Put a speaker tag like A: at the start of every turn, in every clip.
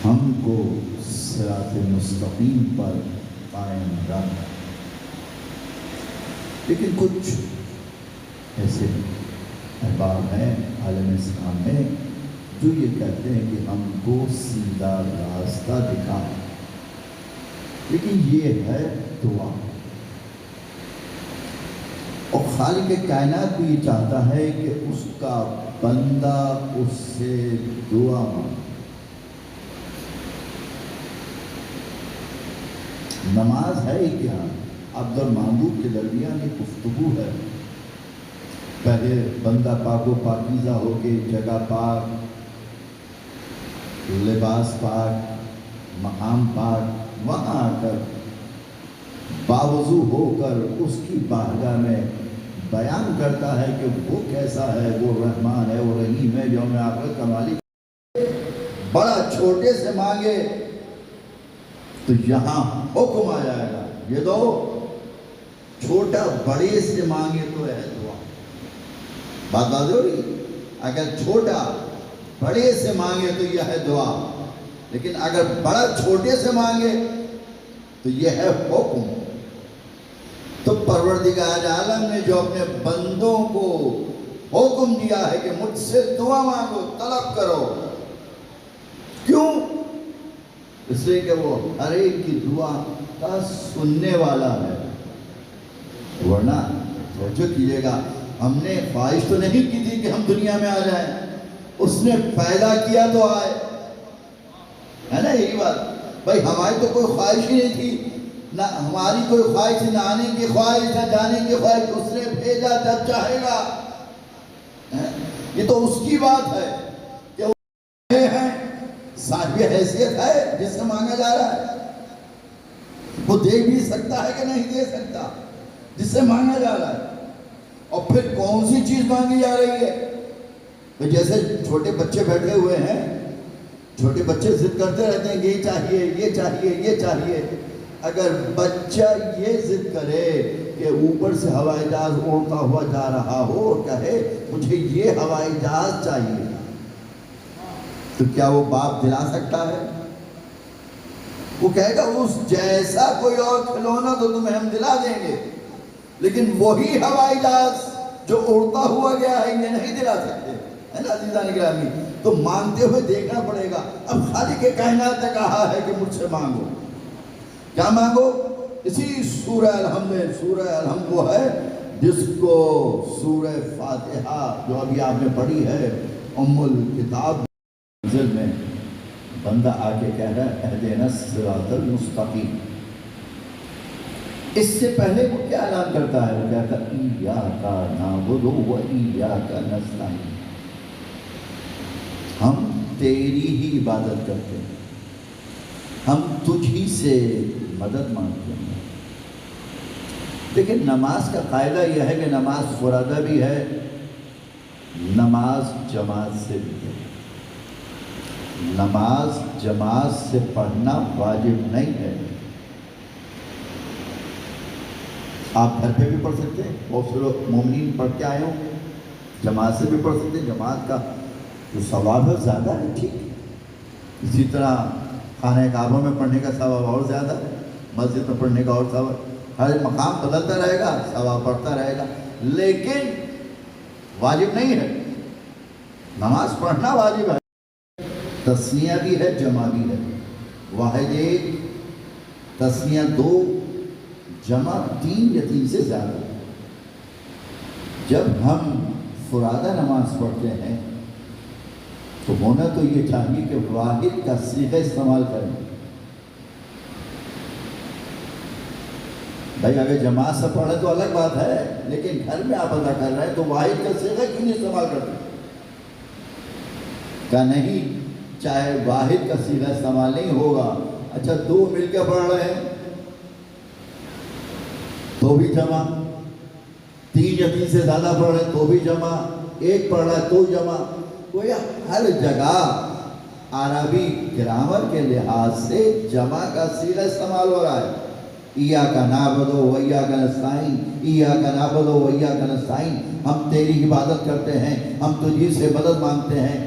A: ہم کو صراط مستقیم پر قائم رکھ۔ لیکن کچھ ایسے احباب ہیں عالم اسلام میں جو یہ کہتے ہیں کہ ہم کو سیدھا راستہ دکھا، لیکن یہ ہے دعا، اور خالق کائنات بھی یہ چاہتا ہے کہ اس کا بندہ اس سے دعا مانگے۔ نماز ہے کیا؟ عبد اور معبود کے درمیان ایک گفتگو ہے۔ پہلے بندہ پاک و پاکیزہ ہو کے جگہ پاک، لباس پاک، مقام پاک، وہاں آ کر باوضو ہو کر اس کی بارگاہ میں بیان کرتا ہے کہ وہ کیسا ہے، وہ رحمان ہے، وہ رحیم ہے، یوم آخرت کا مالک۔ بڑا چھوٹے سے مانگے تو یہاں حکم آ جائے گا، یہ دو۔ چھوٹا بڑے سے مانگے تو ہے دعا۔ بات واضح ہو رہی؟ اگر چھوٹا بڑے سے مانگے تو یہ ہے دعا، لیکن اگر بڑا چھوٹے سے مانگے تو یہ ہے حکم۔ تو پروردگار عالم نے جو اپنے بندوں کو حکم دیا ہے کہ مجھ سے دعا مانگو، طلب کرو، کیوں؟ اس لیے کہ وہ ہر ایک کی دعا کا سننے والا ہے۔ ورنہ توجہ کیجیے گا، ہم نے خواہش تو نہیں کی تھی کہ ہم دنیا میں آ جائیں، اس نے پیدا کیا تو آئے، ہے نا؟ یہی بات بھائی، ہماری تو کوئی خواہش ہی نہیں تھی، نہ ہماری کوئی خواہش، نہ آنے کی خواہش، نہ جانے کی خواہش، اس نے بھیجا جب چاہے گا۔ یہ تو اس کی بات ہے کہ وہ ہیں، صاحب حیثیت ہے جس سے مانگا جا رہا ہے، وہ دے بھی سکتا ہے کہ نہیں دے سکتا جس سے مانگا جا رہا ہے۔ اور پھر کون سی چیز مانگی جا رہی ہے؟ جیسے چھوٹے بچے بیٹھے ہوئے ہیں، چھوٹے بچے ضد کرتے رہتے ہیں، یہ چاہیے، یہ چاہیے، یہ چاہیے۔ اگر بچہ یہ ضد کرے کہ اوپر سے ہوائی جہاز اڑتا ہوا جا رہا ہو اور کہے مجھے یہ ہوائی جہاز چاہیے، تو کیا وہ باپ دلا سکتا ہے؟ وہ کہے گا اس جیسا کوئی اور کھلونا تو تمہیں ہم دلا دیں گے، لیکن وہی ہوائی جہاز جو اڑتا ہوا گیا ہے یہ نہیں دلا سکتے، ہے نا عزیزان گرامی؟ تو مانگتے ہوئے دیکھنا پڑے گا۔ اب خالق کائنات نے کہا ہے کہ مجھ سے مانگو، کیا مانگو؟ اسی سورہ الحمد، سورہ الحمد وہ ہے جس کو سورہ فاتحہ جو ابھی آپ نے پڑھی ہے ام الکتاب منزل میں بندہ آ کے کہہ رہا ہے اہدنا الصراط المستقیم۔ اس سے پہلے وہ کیا اعلان کرتا ہے؟ وہ کہتا ہے ایاک نعبد و ایاک نستعین، ہم تیری ہی عبادت کرتے ہیں، ہم تجھ ہی سے مدد مانگتے ہیں۔ لیکن نماز کا قاعدہ یہ ہے کہ نماز فرادہ بھی ہے، نماز جماعت سے بھی ہے۔ نماز جماعت سے پڑھنا واجب نہیں ہے، آپ گھر پہ بھی پڑھ سکتے ہیں، بہت سے لوگ مومنین پڑھ کے آئے ہوں، جماعت سے بھی پڑھ سکتے ہیں، جماعت کا جو ثواب ہے زیادہ ہے، ٹھیک ہے۔ اسی طرح خانہ کعبہ میں پڑھنے کا ثواب اور زیادہ ہے، مسجد میں پڑھنے کا اور ثواب، ہر مقام بدلتا رہے گا، ثواب بڑھتا رہے گا، لیکن واجب نہیں ہے۔ نماز پڑھنا واجب ہے، تسنیہ بھی ہے، جمع بھی ہے، واحد ایک، تسنیہ دو، جمع تین یا تین سے زیادہ۔ جب ہم فرادہ نماز پڑھتے ہیں تو ہونا تو یہ چاہیے کہ واحد کا صیغہ استعمال کریں۔ بھائی اگر جماعت سے پڑھے تو الگ بات ہے، لیکن گھر میں آپ ادا کر رہے ہیں تو واحد کا صیغہ کیوں نہیں استعمال کرتے؟ کہ نہیں، چاہے واحد کا صیغہ استعمال نہیں ہوگا، اچھا دو مل کے پڑھ رہے ہیں تو بھی جمع، تین یا تین سے زیادہ پڑھ رہے ہیں تو بھی جمع، ایک پڑھ رہا ہے تو جمع۔ گویا ہر جگہ عربی گرامر کے لحاظ سے جمع کا صیغہ استعمال ہو رہا ہے۔ ایاک نعبد و ایاک نستعین، ایاک نعبد و ایاک نستعین، ہم تیری عبادت کرتے ہیں، ہم تجھی سے مدد مانگتے ہیں۔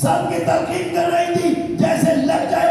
A: سب کی تلقین کر رہی تھی جیسے لگ جائے